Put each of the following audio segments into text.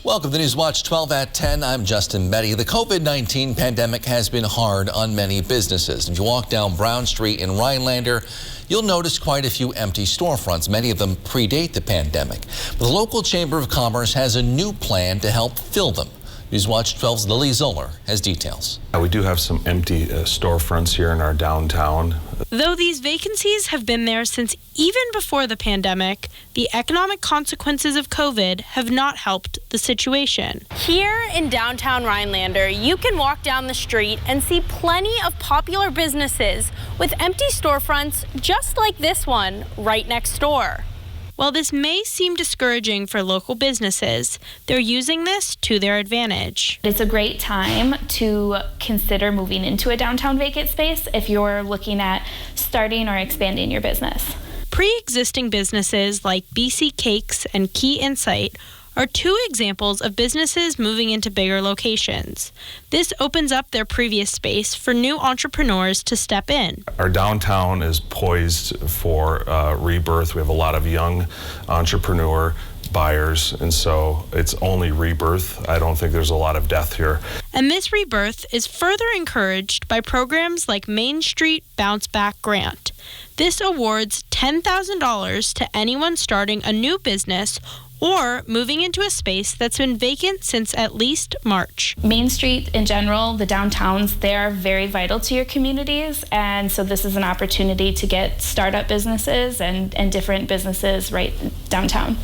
Welcome to News Watch 12 at 10. I'm Justin Betty. The COVID-19 pandemic has been hard on many businesses. If you walk down Brown Street in Rhinelander, you'll notice quite a few empty storefronts. Many of them predate the pandemic. But the local Chamber of Commerce has a new plan to help fill them. News Watch 12's Lily Zoller has details. We do have some empty storefronts here in our downtown. Though these vacancies have been there since even before the pandemic, the economic consequences of COVID have not helped the situation. Here in downtown Rhinelander, you can walk down the street and see plenty of popular businesses with empty storefronts just like this one right next door. While this may seem discouraging for local businesses, they're using this to their advantage. It's a great time to consider moving into a downtown vacant space if you're looking at starting or expanding your business. Pre-existing businesses like BC Cakes and Key Insight are two examples of businesses moving into bigger locations. This opens up their previous space for new entrepreneurs to step in. Our downtown is poised for rebirth. We have a lot of young entrepreneur buyers, and so it's only rebirth. I don't think there's a lot of death here. And this rebirth is further encouraged by programs like Main Street Bounce Back Grant. This awards $10,000 to anyone starting a new business or moving into a space that's been vacant since at least March. Main Street in general, the downtowns, they're very vital to your communities, and so this is an opportunity to get startup businesses and different businesses right downtown.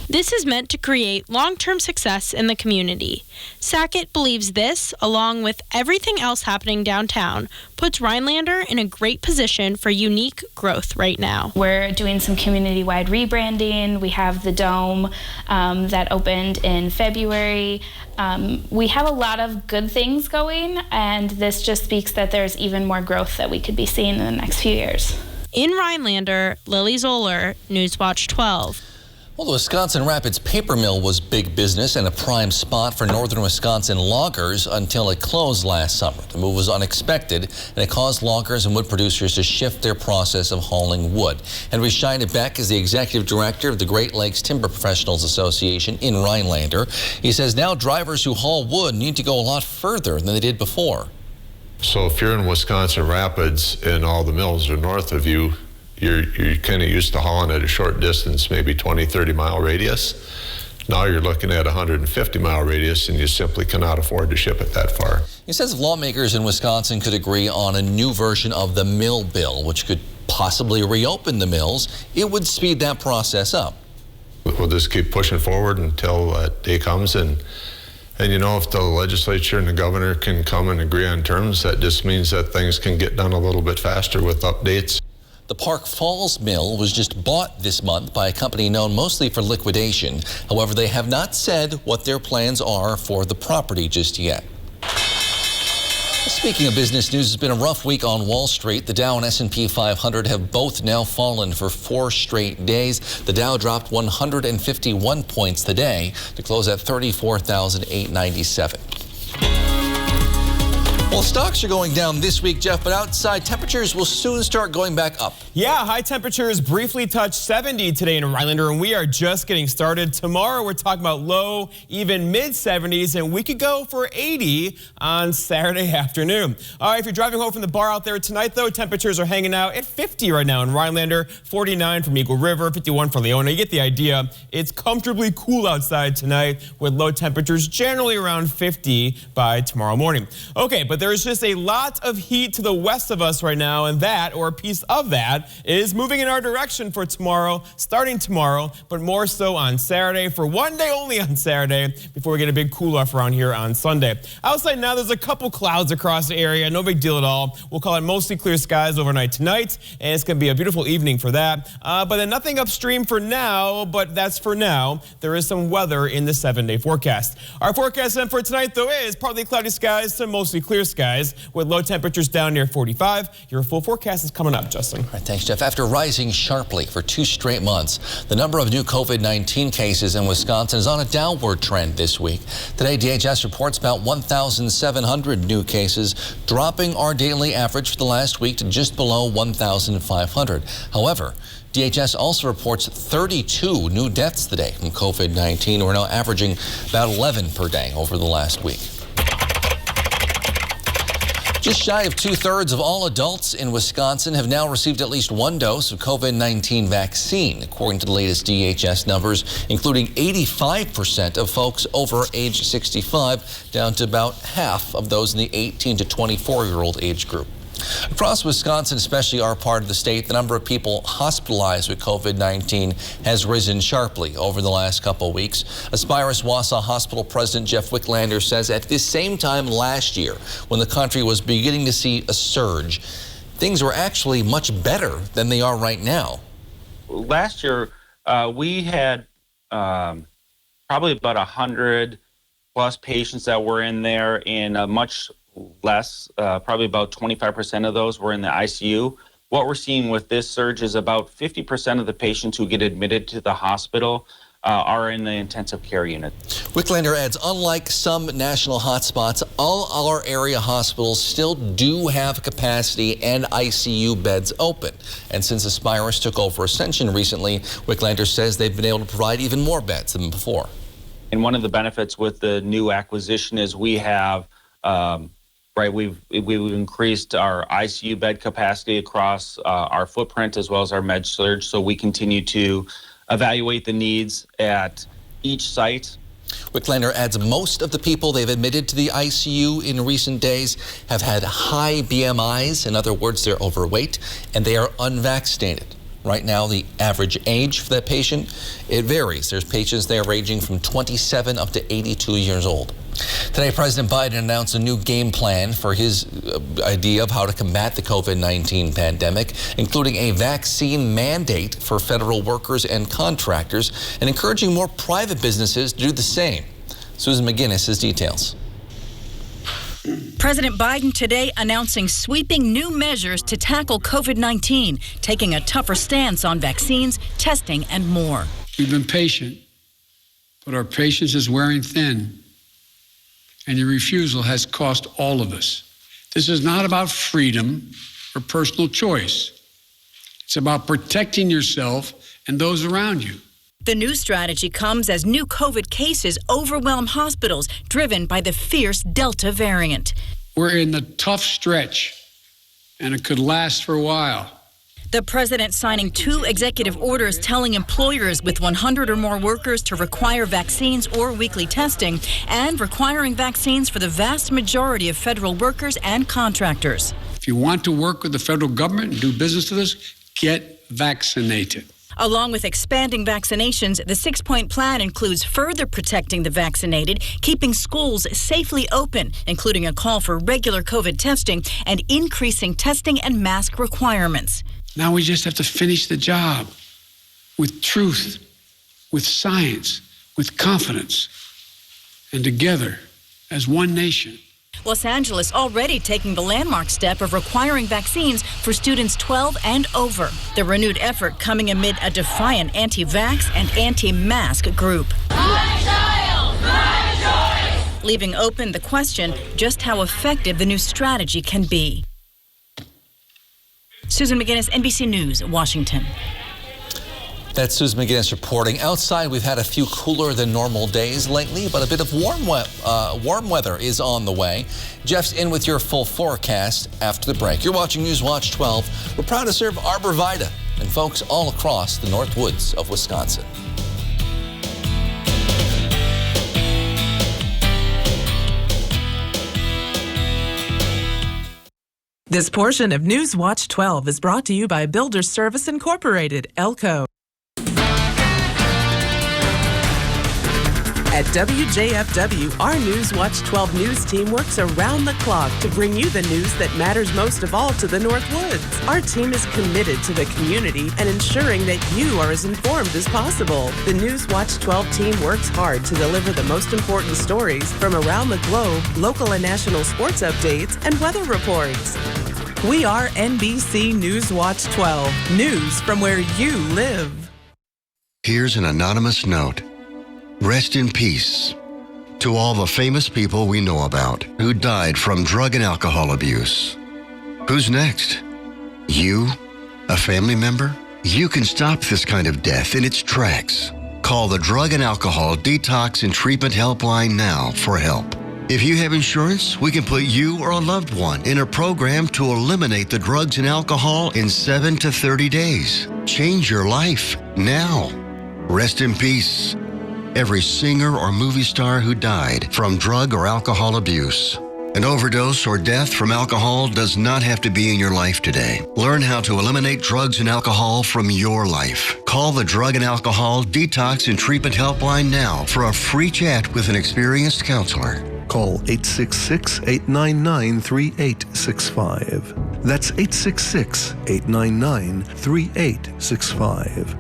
This is meant to create long-term success in the community. Sackett believes this, along with everything else happening downtown, puts Rhinelander in a great position for unique growth right now. We're doing some community-wide rebranding. We have the Dome that opened in February. We have a lot of good things going, and this just speaks that there's even more growth that we could be seeing in the next few years. In Rhinelander, Lily Zoller, News Watch 12. Well, the Wisconsin Rapids paper mill was big business and a prime spot for northern Wisconsin loggers until it closed last summer. The move was unexpected, and it caused loggers and wood producers to shift their process of hauling wood. Henry Scheinebeck is the executive director of the Great Lakes Timber Professionals Association in Rhinelander. He says now drivers who haul wood need to go a lot further than they did before. So if you're in Wisconsin Rapids and all the mills are north of you, you're kind of used to hauling at a short distance, maybe 20, 30-mile radius. Now you're looking at a 150-mile radius, and you simply cannot afford to ship it that far. He says if lawmakers in Wisconsin could agree on a new version of the mill bill, which could possibly reopen the mills, it would speed that process up. We'll just keep pushing forward until that day comes, and you know, if the legislature and the governor can come and agree on terms, that just means that things can get done a little bit faster with updates. The Park Falls Mill was just bought this month by a company known mostly for liquidation. However, they have not said what their plans are for the property just yet. Speaking of business news, it's been a rough week on Wall Street. The Dow and S&P 500 have both now fallen for 4 straight days. The Dow dropped 151 points today to close at 34,897. Well, stocks are going down this week, Jeff, but outside temperatures will soon start going back up. Yeah, high temperatures briefly touched 70 today in Rhinelander, and we are just getting started. Tomorrow, we're talking about low, even mid-70s, and we could go for 80 on Saturday afternoon. All right, if you're driving home from the bar out there tonight, though, temperatures are hanging out at 50 right now in Rhinelander, 49 from Eagle River, 51 for Leona. You get the idea. It's comfortably cool outside tonight with low temperatures generally around 50 by tomorrow morning. Okay, but there's just a lot of heat to the west of us right now, and that, or a piece of that, is moving in our direction for tomorrow, starting tomorrow, but more so on Saturday, for one day only on Saturday, before we get a big cool-off around here on Sunday. Outside now, there's a couple clouds across the area, no big deal at all. We'll call it mostly clear skies overnight tonight, and it's going to be a beautiful evening for that. But then nothing upstream for now, but that's for now. There is some weather in the 7-day forecast. Our forecast then for tonight, though, is partly cloudy skies to mostly clear skies, with low temperatures down near 45. Your full forecast is coming up, Justin. All right, thanks, Jeff. After rising sharply for 2 straight months, the number of new COVID-19 cases in Wisconsin is on a downward trend this week. Today, DHS reports about 1,700 new cases, dropping our daily average for the last week to just below 1,500. However, DHS also reports 32 new deaths today from COVID-19. We're now averaging about 11 per day over the last week. Just shy of 2/3 of all adults in Wisconsin have now received at least one dose of COVID-19 vaccine, according to the latest DHS numbers, including 85% of folks over age 65, down to about half of those in the 18 to 24-year-old age group. Across Wisconsin, especially our part of the state, the number of people hospitalized with COVID-19 has risen sharply over the last couple of weeks. Aspirus Wausau Hospital President Jeff Wicklander says at this same time last year, when the country was beginning to see a surge, things were actually much better than they are right now. Last year, we had probably about 100 plus patients that were in there, and much less, probably about 25% of those were in the ICU. What we're seeing with this surge is about 50% of the patients who get admitted to the hospital are in the intensive care unit. Wicklander adds, unlike some national hotspots, all our area hospitals still do have capacity and ICU beds open. And since Aspirus took over Ascension recently, Wicklander says they've been able to provide even more beds than before. And one of the benefits with the new acquisition is we have we've increased our ICU bed capacity across our footprint as well as our med surge, so we continue to evaluate the needs at each site. Wicklander adds most of the people they've admitted to the ICU in recent days have had high BMIs. In other words, they're overweight and they are unvaccinated. Right now, the average age for that patient, it varies. There's patients there ranging from 27 up to 82 years old. Today, President Biden announced a new game plan for his idea of how to combat the COVID-19 pandemic, including a vaccine mandate for federal workers and contractors, and encouraging more private businesses to do the same. Susan McGinnis has details. President Biden today announcing sweeping new measures to tackle COVID-19, taking a tougher stance on vaccines, testing, and more. We've been patient, but our patience is wearing thin, and your refusal has cost all of us. This is not about freedom or personal choice. It's about protecting yourself and those around you. The new strategy comes as new COVID cases overwhelm hospitals, driven by the fierce Delta variant. We're in the tough stretch, and it could last for a while. The president signing 2 executive orders telling employers with 100 or more workers to require vaccines or weekly testing, and requiring vaccines for the vast majority of federal workers and contractors. If you want to work with the federal government and do business with us, get vaccinated. Along with expanding vaccinations, the 6-point plan includes further protecting the vaccinated, keeping schools safely open, including a call for regular COVID testing, and increasing testing and mask requirements. Now we just have to finish the job with truth, with science, with confidence, and together as one nation. Los Angeles already taking the landmark step of requiring vaccines for students 12 and over. The renewed effort coming amid a defiant anti-vax and anti-mask group. My child, my choice! Leaving open the question just how effective the new strategy can be. Susan McGinnis, NBC News, Washington. That's Susan McGinnis reporting. Outside, we've had a few cooler than normal days lately, but a bit of warm weather is on the way. Jeff's in with your full forecast after the break. You're watching News Watch 12. We're proud to serve Arbor Vitae and folks all across the North Woods of Wisconsin. This portion of News Watch 12 is brought to you by Builders Service Incorporated, Elko. At WJFW, our News Watch 12 news team works around the clock to bring you the news that matters most of all to the North Woods. Our team is committed to the community and ensuring that you are as informed as possible. The News Watch 12 team works hard to deliver the most important stories from around the globe, local and national sports updates, and weather reports. We are NBC News Watch 12, news from where you live. Here's an anonymous note. Rest in peace to all the famous people we know about who died from drug and alcohol abuse. Who's next? You? A family member? You can stop this kind of death in its tracks. Call the Drug and Alcohol Detox and Treatment Helpline now for help. If you have insurance, we can put you or a loved one in a program to eliminate the drugs and alcohol in 7 to 30 days. Change your life now. Rest in peace. Every singer or movie star who died from drug or alcohol abuse. An overdose or death from alcohol does not have to be in your life today. Learn how to eliminate drugs and alcohol from your life. Call the Drug and Alcohol Detox and Treatment Helpline now for a free chat with an experienced counselor. Call 866-899-3865. That's 866-899-3865.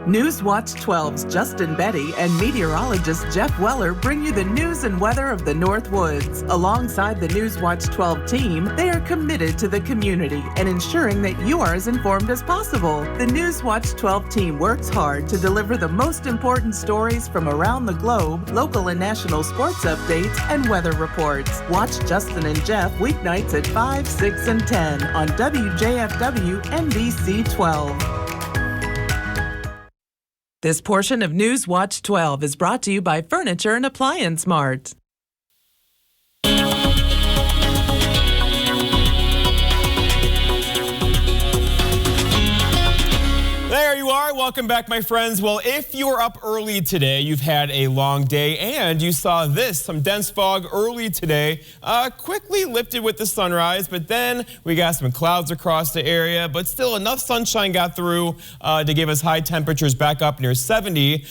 Newswatch 12's Justin Betty and meteorologist Jeff Weller bring you the news and weather of the North Woods. Alongside the Newswatch 12 team, they are committed to the community and ensuring that you are as informed as possible. The Newswatch 12 team works hard to deliver the most important stories from around the globe, local and national sports updates, and weather reports. Watch Justin and Jeff weeknights at 5, 6, and 10 on WJFW NBC 12. This portion of Newswatch 12 is brought to you by Furniture and Appliance Mart. There you are. Welcome back, my friends. Well, if you were up early today, you've had a long day, and you saw this, some dense fog early today, quickly lifted with the sunrise, but then we got some clouds across the area, but still enough sunshine got through to give us high temperatures back up near 70.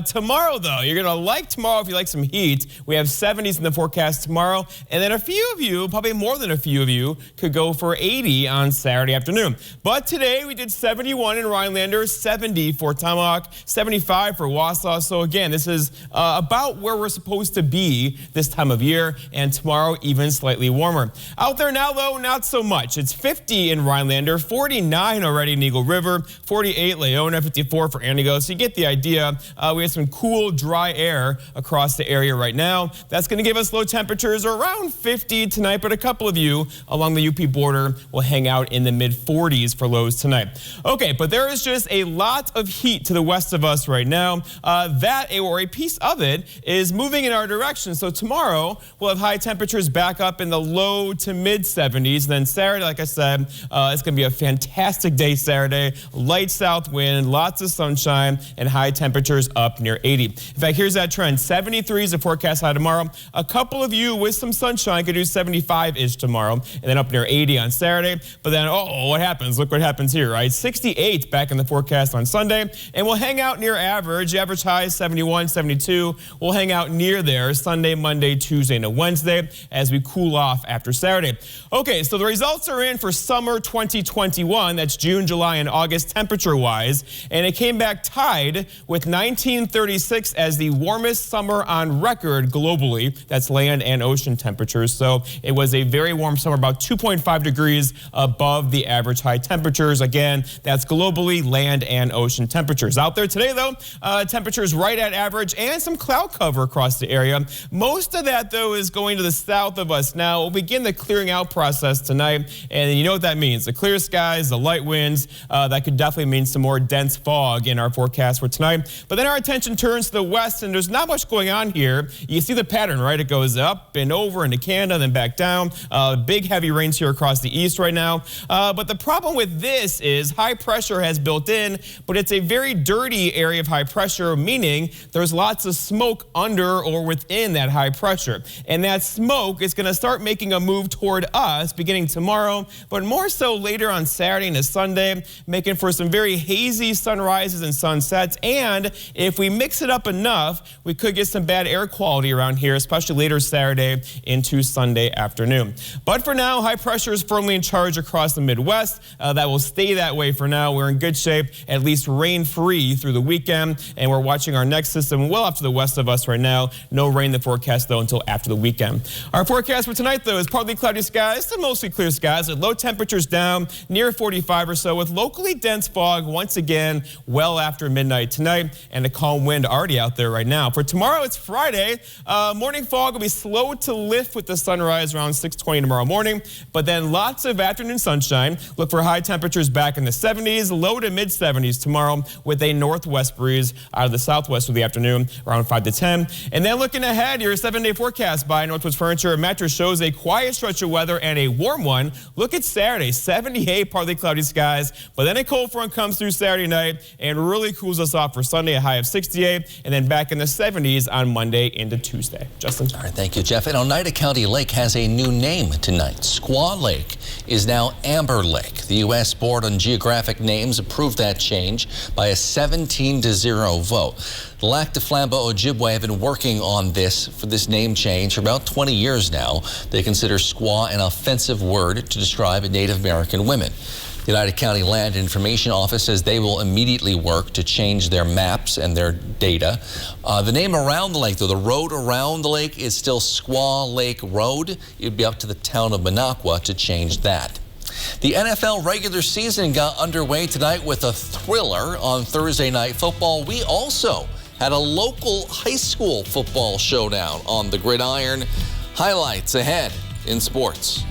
Tomorrow, though, you're going to like tomorrow if you like some heat. We have 70s in the forecast tomorrow, and then a few of you, probably more than a few of you, could go for 80 on Saturday afternoon. But today we did 71 in Rhinelander, 70 for Tomahawk, 75 for Wausau. So again, this is about where we're supposed to be this time of year, and tomorrow even slightly warmer. Out there now, though, not so much. It's 50 in Rhinelander, 49 already in Eagle River, 48 Leona, 54 for Antigo. So you get the idea. We have some cool, dry air across the area right now. That's going to give us low temperatures around 50 tonight, but a couple of you along the UP border will hang out in the mid-40s for lows tonight. Okay, but there is just a lot of heat to the west of us right now. Or a piece of it is moving in our direction. So tomorrow we'll have high temperatures back up in the low to mid 70s. Then Saturday, like I said, it's going to be a fantastic day Saturday. Light south wind, lots of sunshine, and high temperatures up near 80. In fact, here's that trend. 73 is the forecast high tomorrow. A couple of you with some sunshine could do 75-ish tomorrow, and then up near 80 on Saturday. But then, what happens? Look what happens here, right? 68 back in the forecast on Sunday, and we'll hang out near average. Average high is 71, 72. We'll hang out near there Sunday, Monday, Tuesday, and Wednesday as we cool off after Saturday. Okay, so the results are in for summer 2021. That's June, July, and August temperature-wise, and it came back tied with 1936 as the warmest summer on record globally. That's land and ocean temperatures. So it was a very warm summer, about 2.5 degrees above the average high temperatures. Again, that's globally land and ocean temperatures. Out there today, though, temperatures right at average and some cloud cover across the area. Most of that, though, is going to the south of us now. We'll begin the clearing out process tonight, and you know what that means. The clear skies, the light winds, that could definitely mean some more dense fog in our forecast for tonight. But then our attention turns to the west, and there's not much going on here. You see the pattern, right? It goes up and over into Canada, then back down. Big heavy rains here across the east right now. But the problem with this is high pressure has built in, but it's a very dirty area of high pressure, meaning there's lots of smoke under or within that high pressure. And that smoke is going to start making a move toward us beginning tomorrow, but more so later on Saturday into Sunday, making for some very hazy sunrises and sunsets. And if we mix it up enough, we could get some bad air quality around here, especially later Saturday into Sunday afternoon. But for now, high pressure is firmly in charge across the Midwest. That will stay that way for now. We're in good shape, at at least rain-free through the weekend. And we're watching our next system well off to the west of us right now. No rain in the forecast, though, until after the weekend. Our forecast for tonight, though, is partly cloudy skies to mostly clear skies with low temperatures down near 45 or so with locally dense fog once again well after midnight tonight and a calm wind already out there right now. For tomorrow, it's Friday. Morning fog will be slow to lift with the sunrise around 6:20 tomorrow morning, but then lots of afternoon sunshine. Look for high temperatures back in the 70s, low to mid 70s tomorrow with a northwest breeze out of the southwest for the afternoon around 5 to 10. And then looking ahead, your 7-day forecast by Northwoods Furniture and Mattress shows a quiet stretch of weather and a warm one. Look at Saturday, 78, partly cloudy skies, but then a cold front comes through Saturday night and really cools us off for Sunday, a high of 68, and then back in the 70s on Monday into Tuesday. Justin. All right, thank you, Jeff. And Oneida County Lake has a new name tonight. Squaw Lake is now Amber Lake. The U.S. Board on Geographic Names approved that change by a 17-0 vote. The Lac du Flambeau Ojibwe have been working on this name change for about 20 years now. They consider squaw an offensive word to describe Native American women. The Oneida County Land Information Office says they will immediately work to change their maps and their data. The name around the lake, though, the road around the lake is still Squaw Lake Road. It'd be up to the town of Minocqua to change that. The NFL regular season got underway tonight with a thriller on Thursday Night Football. We also had a local high school football showdown on the gridiron. Highlights ahead in sports.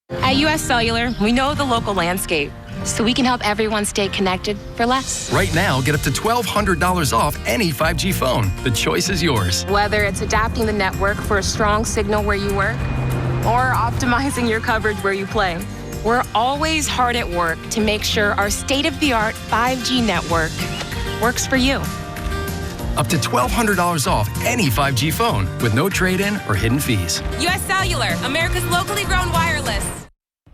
At US Cellular, we know the local landscape, so we can help everyone stay connected for less. Right now, get up to $1,200 off any 5G phone. The choice is yours. Whether it's adapting the network for a strong signal where you work or optimizing your coverage where you play, we're always hard at work to make sure our state-of-the-art 5G network works for you. Up to $1,200 off any 5G phone with no trade-in or hidden fees. US Cellular, America's locally grown wireless.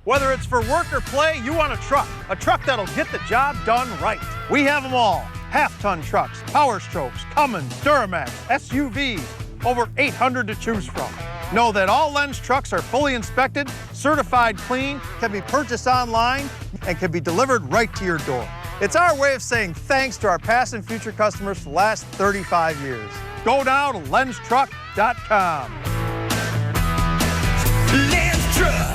Whether it's for work or play, you want a truck that'll get the job done right. We have them all. Half-ton trucks, Power Strokes, Cummins, Duramax, SUVs, over 800 to choose from. Know that all Lenz trucks are fully inspected, certified clean, can be purchased online, and can be delivered right to your door. It's our way of saying thanks to our past and future customers for the last 35 years. Go now to lenztruck.com. Lenz Truck.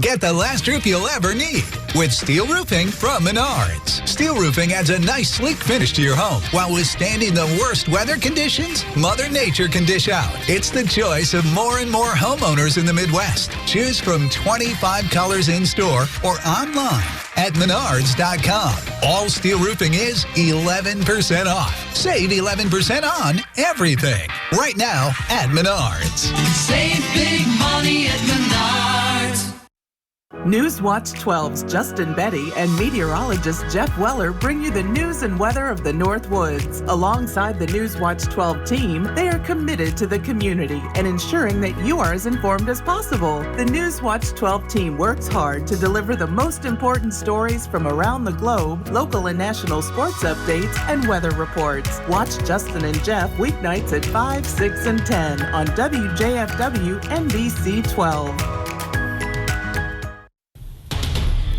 Get the last roof you'll ever need with steel roofing from Menards. Steel roofing adds a nice, sleek finish to your home while withstanding the worst weather conditions Mother Nature can dish out. It's the choice of more and more homeowners in the Midwest. Choose from 25 colors in-store or online at Menards.com. All steel roofing is 11% off. Save 11% on everything right now at Menards. Save big money at Menards. Newswatch 12's Justin Betty and meteorologist Jeff Weller bring you the news and weather of the Northwoods. Alongside the Newswatch 12 team, they are committed to the community and ensuring that you are as informed as possible. The Newswatch 12 team works hard to deliver the most important stories from around the globe, local and national sports updates, and weather reports. Watch Justin and Jeff weeknights at 5, 6, and 10 on WJFW NBC 12.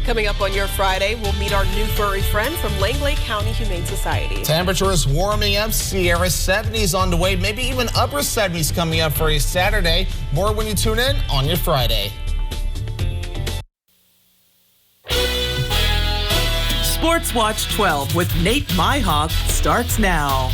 Coming up on your Friday, we'll meet our new furry friend from Langley County Humane Society. Temperatures warming up, Sierra 70s on the way, maybe even upper 70s coming up for a Saturday. More when you tune in on your Friday. Sports Watch 12 with Nate Myhawk starts now.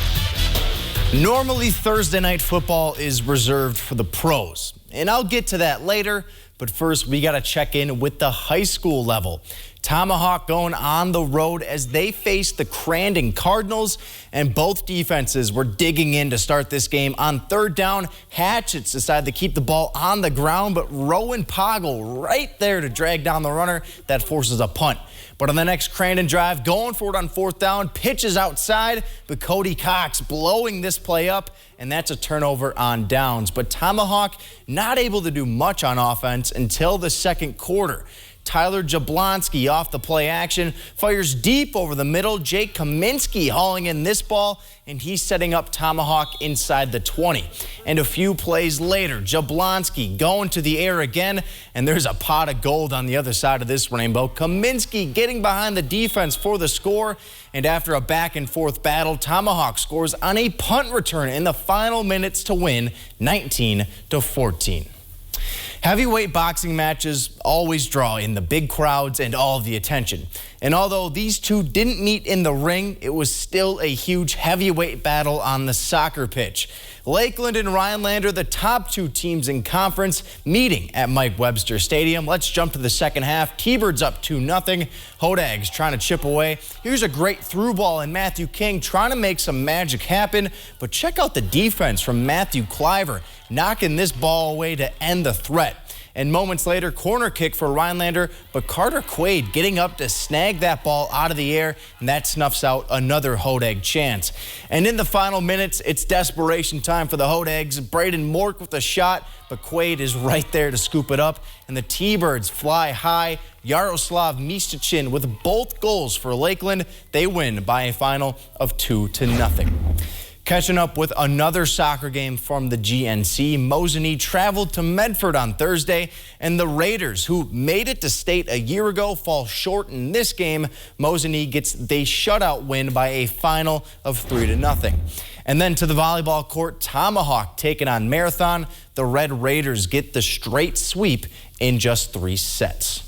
Normally, Thursday night football is reserved for the pros, and I'll get to that later. But first, we got to check in with the high school level. Tomahawk going on the road as they face the Crandon Cardinals, and both defenses were digging in to start this game. On third down, Hatchets decided to keep the ball on the ground, but Rowan Poggle right there to drag down the runner. That forces a punt. But on the next Crandon drive, going for it on fourth down, pitches outside, but Cody Cox blowing this play up, and that's a turnover on downs. But Tomahawk not able to do much on offense until the second quarter. Tyler Jablonski off the play action, fires deep over the middle. Jake Kaminsky hauling in this ball, and he's setting up Tomahawk inside the 20. And a few plays later, Jablonski going to the air again, and there's a pot of gold on the other side of this rainbow. Kaminsky getting behind the defense for the score, and after a back-and-forth battle, Tomahawk scores on a punt return in the final minutes to win 19-14. Heavyweight boxing matches always draw in the big crowds and all of the attention. And although these two didn't meet in the ring, it was still a huge heavyweight battle on the soccer pitch. Lakeland and Rhinelander, the top two teams in conference, meeting at Mike Webster Stadium. Let's jump to the second half. T-Birds up 2-0. Hodags trying to chip away. Here's a great through ball, and Matthew King trying to make some magic happen. But check out the defense from Matthew Cliver, knocking this ball away to end the threat. And moments later, corner kick for Rhinelander, but Carter Quaid getting up to snag that ball out of the air, and that snuffs out another Hodag chance. And in the final minutes, it's desperation time for the Hodags. Braden Mork with a shot, but Quaid is right there to scoop it up, and the T-Birds fly high. Yaroslav Mistichin with both goals for Lakeland. They win by a final of 2-0. Catching up with another soccer game from the GNC, Mosinee traveled to Medford on Thursday, and the Raiders, who made it to state a year ago, fall short in this game. Mosinee gets the shutout win by a final of 3-0. And then to the volleyball court, Tomahawk taking on Marathon. The Red Raiders get the straight sweep in just 3 sets.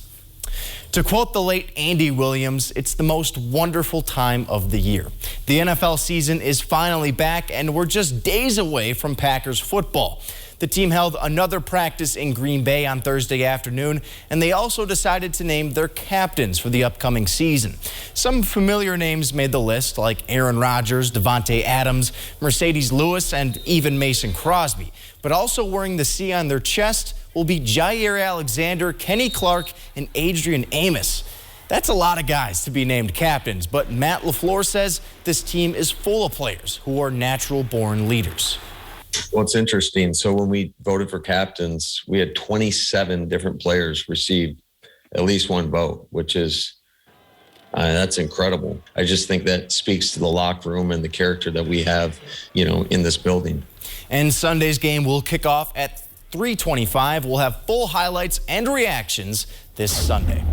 To quote the late Andy Williams, it's the most wonderful time of the year. The NFL season is finally back, and we're just days away from Packers football. The team held another practice in Green Bay on Thursday afternoon, and they also decided to name their captains for the upcoming season. Some familiar names made the list, like Aaron Rodgers, Devontae Adams, Mercedes Lewis, and even Mason Crosby. But also wearing the C on their chest will be Jair Alexander, Kenny Clark, and Adrian Amos. That's a lot of guys to be named captains, but Matt LaFleur says this team is full of players who are natural-born leaders. What's interesting, so when we voted for captains, we had 27 different players receive at least one vote, which is, that's incredible. I just think that speaks to the locker room and the character that we have, in this building. And Sunday's game will kick off at 3:25. We'll have full highlights and reactions this Sunday.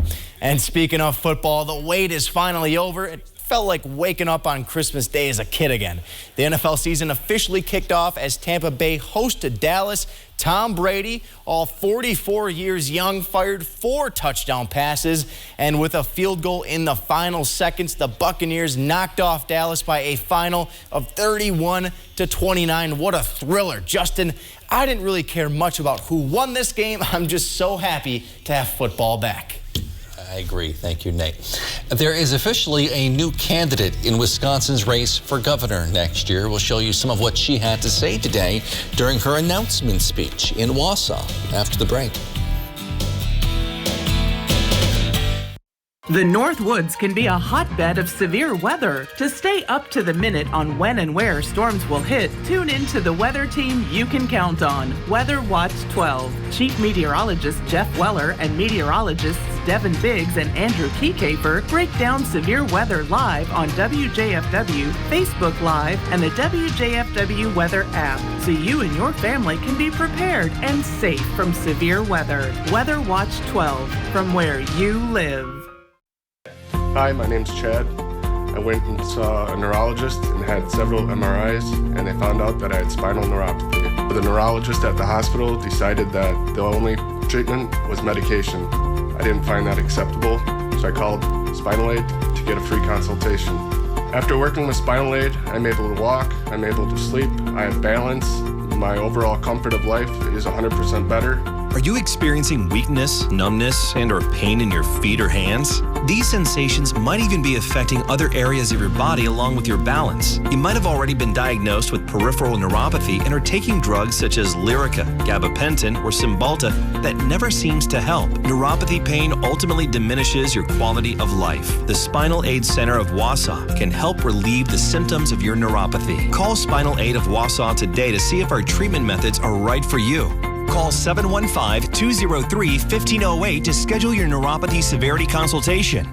And speaking of football, the wait is finally over. It felt like waking up on Christmas Day as a kid again. The NFL season officially kicked off as Tampa Bay hosted Dallas. Tom Brady, all 44 years young, fired 4 touchdown passes, and with a field goal in the final seconds, the Buccaneers knocked off Dallas by a final of 31-29. What a thriller. Justin, I didn't really care much about who won this game. I'm just so happy to have football back. I agree. Thank you, Nate. There is officially a new candidate in Wisconsin's race for governor next year. We'll show you some of what she had to say today during her announcement speech in Wausau after the break. The North Woods can be a hotbed of severe weather. To stay up to the minute on when and where storms will hit, tune in to the weather team you can count on, Weather Watch 12. Chief Meteorologist Jeff Weller and meteorologists Devin Biggs and Andrew Keycaper break down severe weather live on WJFW, Facebook Live, and the WJFW Weather app, so you and your family can be prepared and safe from severe weather. Weather Watch 12, from where you live. Hi, my name's Chad. I went and saw a neurologist and had several MRIs, and they found out that I had spinal neuropathy. The neurologist at the hospital decided that the only treatment was medication. I didn't find that acceptable, so I called Spinal Aid to get a free consultation. After working with Spinal Aid, I'm able to walk, I'm able to sleep, I have balance, my overall comfort of life is 100% better. Are you experiencing weakness, numbness, and/or pain in your feet or hands? These sensations might even be affecting other areas of your body along with your balance. You might have already been diagnosed with peripheral neuropathy and are taking drugs such as Lyrica, gabapentin, or Cymbalta that never seems to help. Neuropathy pain ultimately diminishes your quality of life. The Spinal Aid Center of Wausau can help relieve the symptoms of your neuropathy. Call Spinal Aid of Wausau today to see if our treatment methods are right for you. Call 715-203-1508 to schedule your neuropathy severity consultation.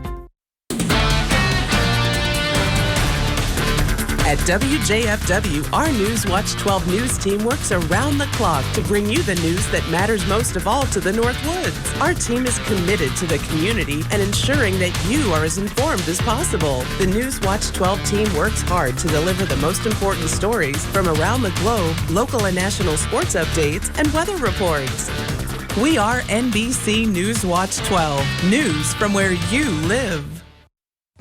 At WJFW, our News Watch 12 news team works around the clock to bring you the news that matters most of all to the North Woods. Our team is committed to the community and ensuring that you are as informed as possible. The News Watch 12 team works hard to deliver the most important stories from around the globe, local and national sports updates, and weather reports. We are NBC News Watch 12, news from where you live.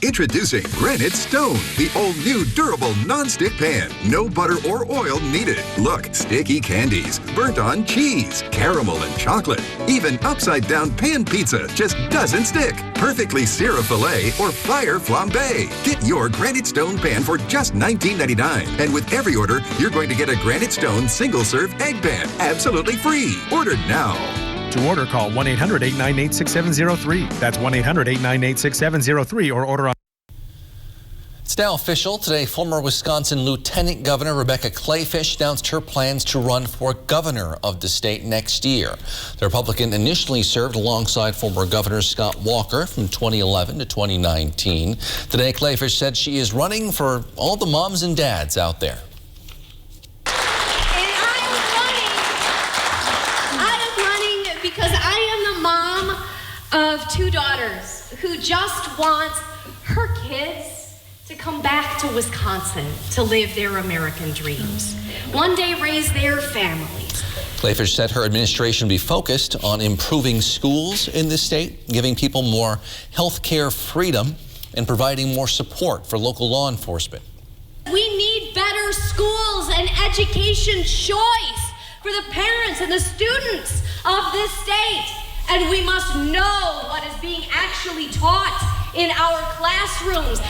Introducing Granite Stone, the all-new durable non-stick pan. No butter or oil needed. Look, sticky candies, burnt-on cheese, caramel and chocolate. Even upside-down pan pizza just doesn't stick. Perfectly sear a filet or fire flambe. Get your Granite Stone pan for just $19.99. And with every order, you're going to get a Granite Stone single-serve egg pan, absolutely free. Order now. To order, call 1-800-898-6703. That's 1-800-898-6703 or order on. It's now official. Today, former Wisconsin Lieutenant Governor Rebecca Kleefisch announced her plans to run for governor of the state next year. The Republican initially served alongside former Governor Scott Walker from 2011 to 2019. Today, Kleefisch said she is running for all the moms and dads out there. Because I am the mom of two daughters who just want her kids to come back to Wisconsin to live their American dreams. One day raise their families. Kleefisch said her administration will be focused on improving schools in the state, giving people more health care freedom, and providing more support for local law enforcement. We need better schools and education choice for the parents and the students of this state. And we must know what is being actually taught in our classrooms.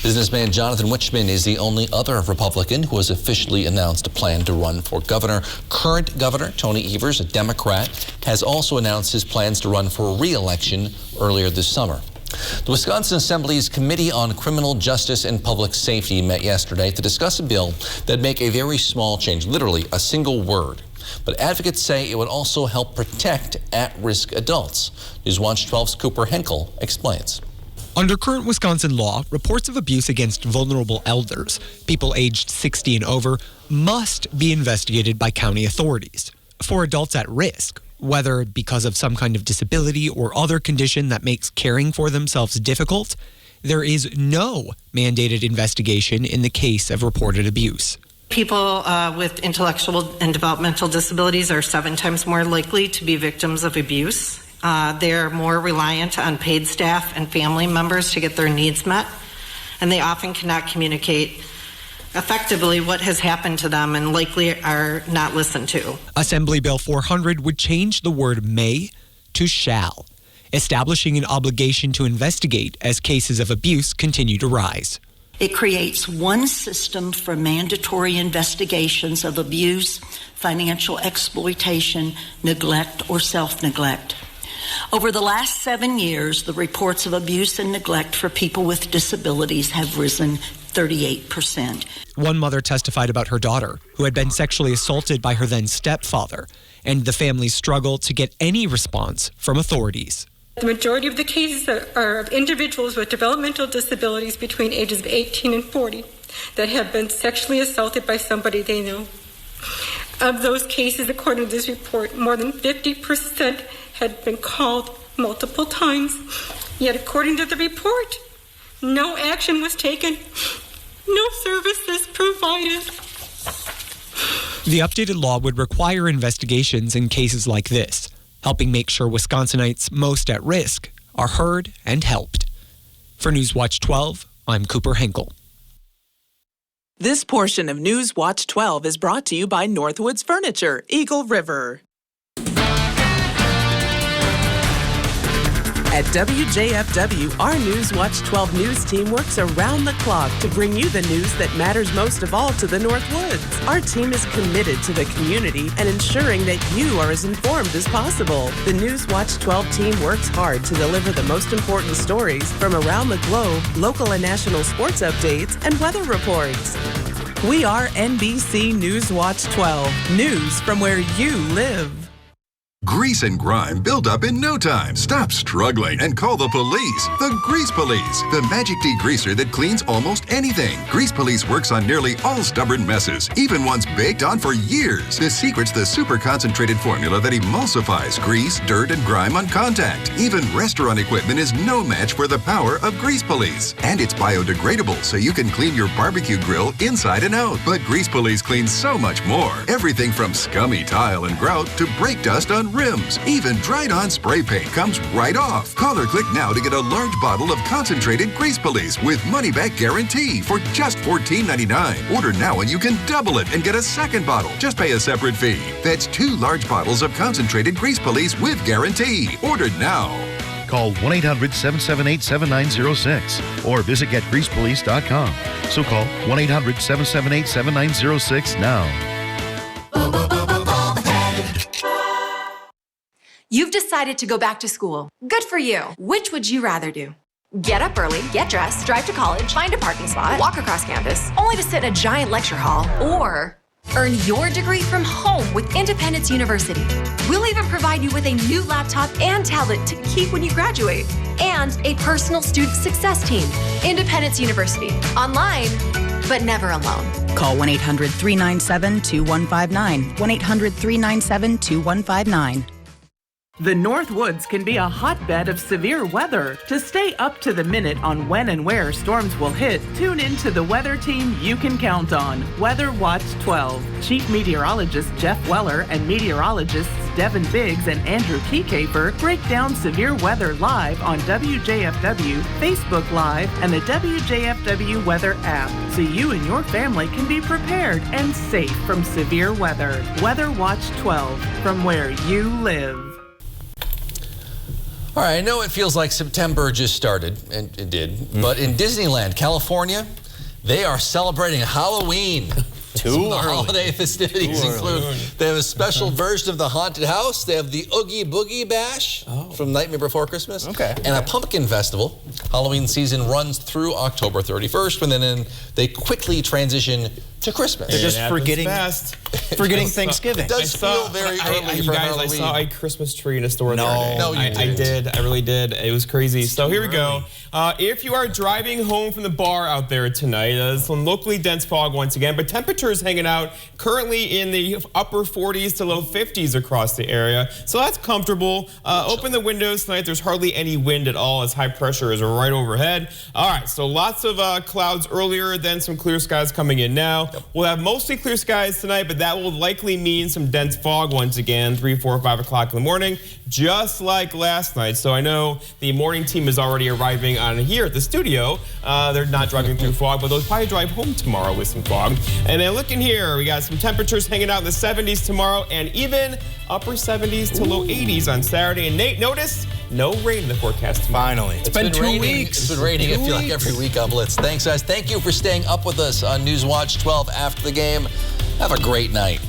Businessman Jonathan Wichman is the only other Republican who has officially announced a plan to run for governor. Current Governor Tony Evers, a Democrat, has also announced his plans to run for re-election earlier this summer. The Wisconsin Assembly's Committee on Criminal Justice and Public Safety met yesterday to discuss a bill that make a very small change, literally a single word. But advocates say it would also help protect at-risk adults. News Watch 12's Cooper Henkel explains. Under current Wisconsin law, reports of abuse against vulnerable elders, people aged 60 and over, must be investigated by county authorities. For adults at risk, whether because of some kind of disability or other condition that makes caring for themselves difficult, there is no mandated investigation in the case of reported abuse. People with intellectual and developmental disabilities are 7 times more likely to be victims of abuse. They're more reliant on paid staff and family members to get their needs met, and they often cannot communicate effectively what has happened to them and likely are not listened to. Assembly Bill 400 would change the word may to shall, establishing an obligation to investigate as cases of abuse continue to rise. It creates one system for mandatory investigations of abuse, financial exploitation, neglect, or self-neglect. Over the last 7 years, the reports of abuse and neglect for people with disabilities have risen 38%. One mother testified about her daughter, who had been sexually assaulted by her then stepfather, and the family's struggle to get any response from authorities. The majority of the cases are of individuals with developmental disabilities between ages of 18 and 40 that have been sexually assaulted by somebody they know. Of those cases, according to this report, more than 50% had been called multiple times. Yet, according to the report, no action was taken, no services provided. The updated law would require investigations in cases like this, helping make sure Wisconsinites most at risk are heard and helped. For News Watch 12, I'm Cooper Henkel. This portion of News Watch 12 is brought to you by Northwoods Furniture, Eagle River. At WJFW, our News Watch 12 news team works around the clock to bring you the news that matters most of all to the North Woods. Our team is committed to the community and ensuring that you are as informed as possible. The News Watch 12 team works hard to deliver the most important stories from around the globe, local and national sports updates, and weather reports. We are NBC News Watch 12, news from where you live. Grease and grime build up in no time. Stop struggling and call the police. The Grease Police, the magic degreaser that cleans almost anything. Grease Police works on nearly all stubborn messes, even ones baked on for years. The secret's the super concentrated formula that emulsifies grease, dirt, and grime on contact. Even restaurant equipment is no match for the power of Grease Police. And it's biodegradable, so you can clean your barbecue grill inside and out. But Grease Police cleans so much more. Everything from scummy tile and grout to brake dust on rims. Even dried-on spray paint comes right off. Call or click now to get a large bottle of concentrated Grease Police with money-back guarantee for just $14.99. Order now and you can double it and get a second bottle. Just pay a separate fee. That's 2 large bottles of concentrated Grease Police with guarantee. Ordered now. Call 1-800-778-7906 or visit getgreasepolice.com. So call 1-800-778-7906 now. You've decided to go back to school. Good for you. Which would you rather do? Get up early, get dressed, drive to college, find a parking spot, walk across campus, only to sit in a giant lecture hall, or earn your degree from home with Independence University. We'll even provide you with a new laptop and tablet to keep when you graduate, and a personal student success team. Independence University. Online, but never alone. Call 1-800-397-2159. 1-800-397-2159. The North Woods can be a hotbed of severe weather. To stay up to the minute on when and where storms will hit, tune in to the weather team you can count on, Weather Watch 12. Chief Meteorologist Jeff Weller and meteorologists Devin Biggs and Andrew Keycaper break down severe weather live on WJFW, Facebook Live, and the WJFW Weather app, so you and your family can be prepared and safe from severe weather. Weather Watch 12, from where you live. All right, I know it feels like September just started, and it did, but in Disneyland, California, they are celebrating Halloween. Some of the holiday festivities include, they have a special version of the haunted house, they have the Oogie Boogie Bash from Nightmare Before Christmas, and a pumpkin festival. Halloween season runs through October 31st, and then they quickly transition to Christmas. They're just forgetting Thanksgiving. It does feel very early for Halloween. I saw a Christmas tree in a store the other day. No, you didn't. I did. I really did. It was crazy. So here we go. If you are driving home from the bar out there tonight, some locally dense fog once again, but temperatures hanging out currently in the upper 40s to low 50s across the area. So that's comfortable. Open the windows tonight. There's hardly any wind at all as high pressure is right overhead. All right, so lots of clouds earlier, then some clear skies coming in now. We'll have mostly clear skies tonight, but that will likely mean some dense fog once again, 3, 4, 5 o'clock in the morning, just like last night. So I know the morning team is already arriving on here at the studio. They're not driving through fog, but they'll probably drive home tomorrow with some fog. And then looking here, we got some temperatures hanging out in the 70s tomorrow and even upper 70s to low 80s on Saturday. And Nate, notice no rain in the forecast tomorrow. Finally. It's been 2 weeks. It's been raining, I feel like, every week on Blitz. Thanks, guys. Thank you for staying up with us on News Watch 12 after the game. Have a great night.